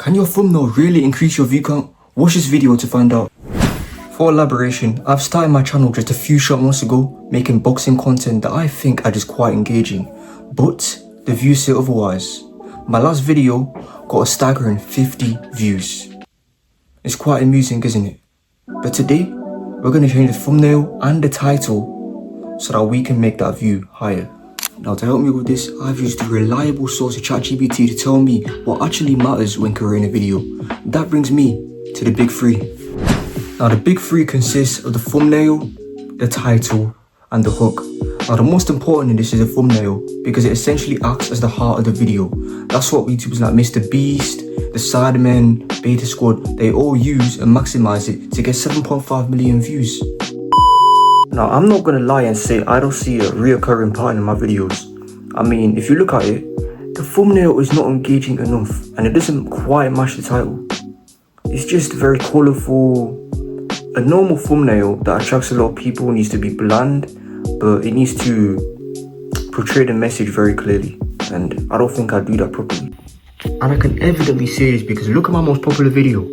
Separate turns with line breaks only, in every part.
Can your thumbnail really increase your view count? Watch this video to find out. For elaboration, I've started my channel just a few short months ago, making boxing content that I think are just quite engaging. But the views say otherwise. My last video got a staggering 50 views. It's quite amusing, isn't it? But today, we're going to change the thumbnail and the title so that we can make that view higher. Now to help me with this, I've used a reliable source of ChatGPT to tell me what actually matters when creating a video. That brings me to the big three. Now the big three consists of the thumbnail, the title, and the hook. Now the most important in this is the thumbnail because it essentially acts as the heart of the video. That's what YouTubers like Mr. Beast, the Sidemen, Beta Squad, they all use and maximize it to get 7.5 million views. Now, I'm not gonna lie and say I don't see a reoccurring pattern in my videos. I mean, if you look at it, the thumbnail is not engaging enough and it doesn't quite match the title. It's just very colourful. A normal thumbnail that attracts a lot of people needs to be bland, but it needs to portray the message very clearly. And I don't think I do that properly. And I can evidently say this because look at my most popular video.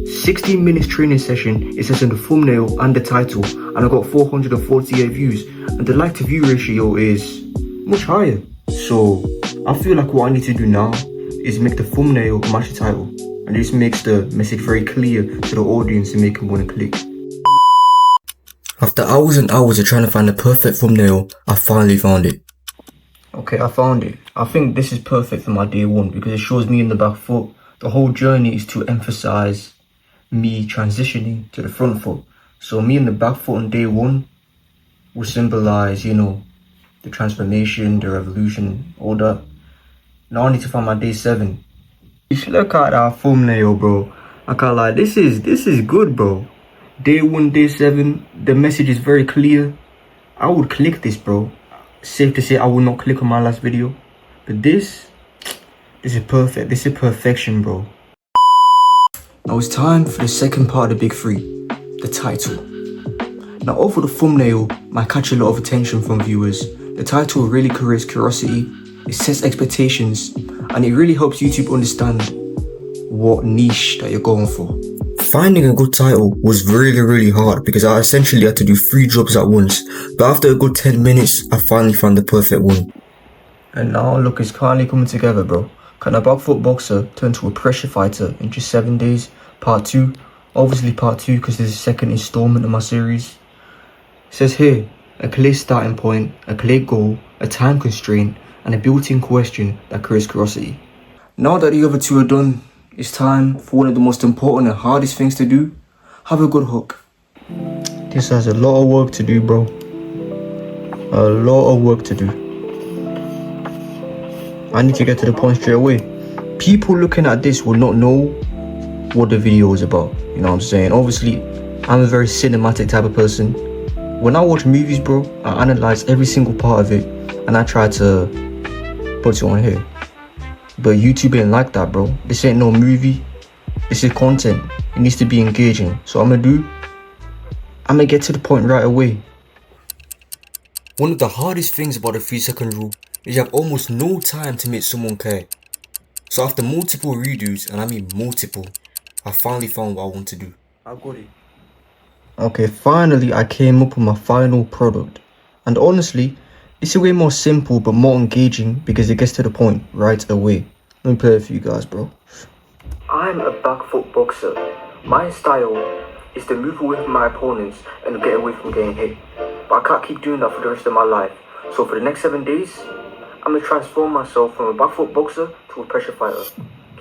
16 minutes training session, it says in the thumbnail and the title, and I got 448 views, and the like to view ratio is much higher. So I feel like what I need to do now is make the thumbnail match the title, and this makes the message very clear to the audience and make them want to click. After hours and hours of trying to find the perfect thumbnail, I finally found it. Okay, I found it. I think this is perfect for my day one because it shows me in the back foot. The whole journey is to emphasize me transitioning to the front foot. So me in the back foot on day one will symbolize, you know, the transformation, the revolution, all that. Now I need to find my day 7. If you look at that thumbnail, bro, I can't lie, this is good, bro. Day 1, day 7, the message is very clear. I would click this, bro. Safe to say I will not click on my last video. But this is perfect. This is perfection, bro. Now it's time for the second part of the big three, the title. Now over the thumbnail might catch a lot of attention from viewers. The title really creates curiosity, it sets expectations, and it really helps YouTube understand what niche that you're going for. Finding a good title was really hard because I essentially had to do 3 jobs at once, but after a good 10 minutes, I finally found the perfect one. And now look, it's finally coming together, bro. Can a back foot boxer turn to a pressure fighter in just 7 days? Part 2. Obviously part 2 because there's a second installment of my series. It says here, a clear starting point, a clear goal, a time constraint, and a built-in question that creates curiosity. Now that the other 2 are done, it's time for one of the most important and hardest things to do. Have a good hook. This has a lot of work to do, bro. A lot of work to do. I need to get to the point straight away. People looking at this will not know what the video is about. You know what I'm saying? Obviously, I'm a very cinematic type of person. When I watch movies, bro, I analyze every single part of it and I try to put it on here. But YouTube ain't like that, bro. This ain't no movie. This is content. It needs to be engaging. So what I'm gonna get to the point right away. One of the hardest things about the 3-second rule is you have almost no time to make someone care. So after multiple redos, and I mean multiple, I finally found what I want to do. I got it. Okay, finally I came up with my final product. And honestly, this is way more simple but more engaging because it gets to the point right away. Let me play it for you guys, bro. I'm a back foot boxer. My style is to move away from my opponents and get away from getting hit. But I can't keep doing that for the rest of my life. So for the next 7 days, I'm gonna transform myself from a back foot boxer to a pressure fighter.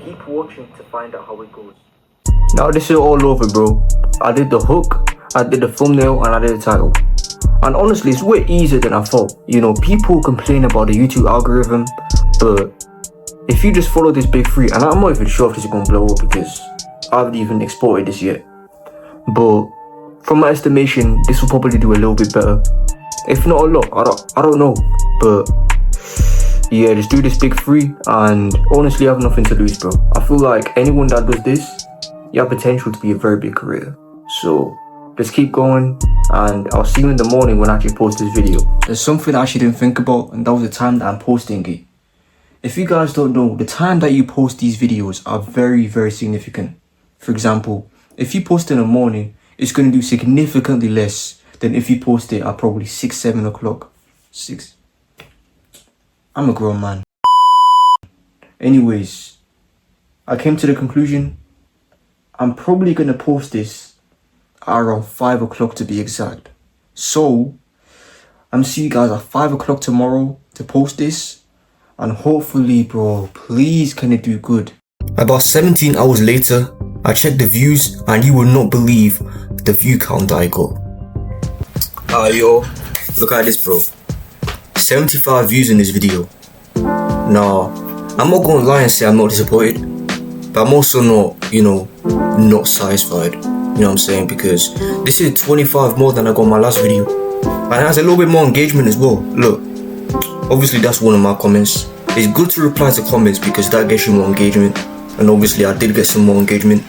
Keep watching to find out how it goes. Now this is all over, bro. I did the hook, I did the thumbnail, and I did the title. And honestly, it's way easier than I thought. You know, people complain about the YouTube algorithm, but if you just follow this big 3, and I'm not even sure if this is gonna blow up because I haven't even exported this yet. But from my estimation, this will probably do a little bit better. If not a lot, I don't know. But yeah, just do this big 3 and honestly I have nothing to lose, bro. I feel like anyone that does this, you have potential to be a very big career. So just keep going and I'll see you in the morning when I actually post this video. There's something I actually didn't think about, and that was the time that I'm posting it. If you guys don't know, the time that you post these videos are very, very significant. For example, if you post in the morning, it's going to do significantly less than if you post it at probably 6, 7 o'clock. 6. I'm a grown man. Anyways, I came to the conclusion, I'm probably going to post this at around 5 o'clock to be exact. So, I'm seeing you guys at 5 o'clock tomorrow to post this. And hopefully, bro, please can it do good. About 17 hours later, I checked the views and you will not believe the view count that I got. Yo, look at this, bro. 75 views in this video. Now, I'm not gonna lie and say I'm not disappointed, but I'm also not, not satisfied. You know what I'm saying? Because this is 25 more than I got in my last video. And it has a little bit more engagement as well. Look, obviously that's one of my comments. It's good to reply to comments because that gets you more engagement. And obviously I did get some more engagement.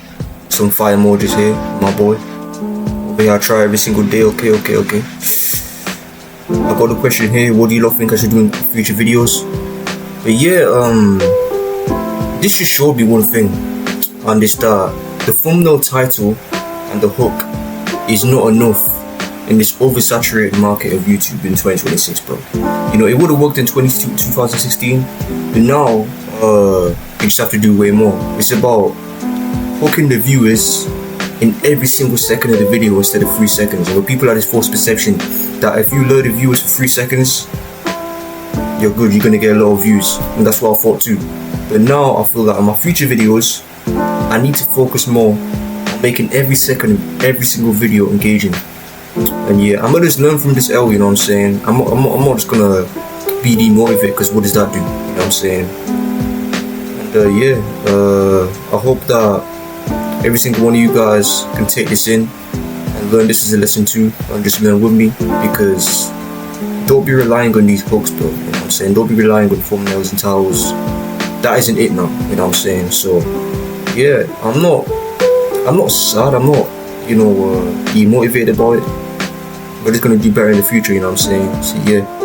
Some fire emojis here, my boy. Over here I try every single day, okay. I got a question here, what do you lot think I should do in future videos? But yeah, this should show me one thing. And it's that the thumbnail title and the hook is not enough in this oversaturated market of YouTube in 2026, bro. It would have worked in 2016, but now you just have to do way more. It's about hooking the viewers in every single second of the video instead of 3 seconds. People have this false perception that if you lure the viewers for 3 seconds, you're good, you're gonna get a lot of views, and that's what I thought too. But now I feel that on my future videos, I need to focus more on making every second of every single video engaging. And yeah, I'm gonna just learn from this L, you know what I'm saying? I'm not just gonna be demotivated, because what does that do? You know what I'm saying? And I hope that every single one of you guys can take this in and learn this as a lesson too, and just learn with me, because don't be relying on these hooks, bro. You know what I'm saying? Don't be relying on thumbnails and titles. That isn't it now, you know what I'm saying? So yeah, I'm not sad, I'm not, demotivated about it. We're just gonna do better in the future, you know what I'm saying? So yeah.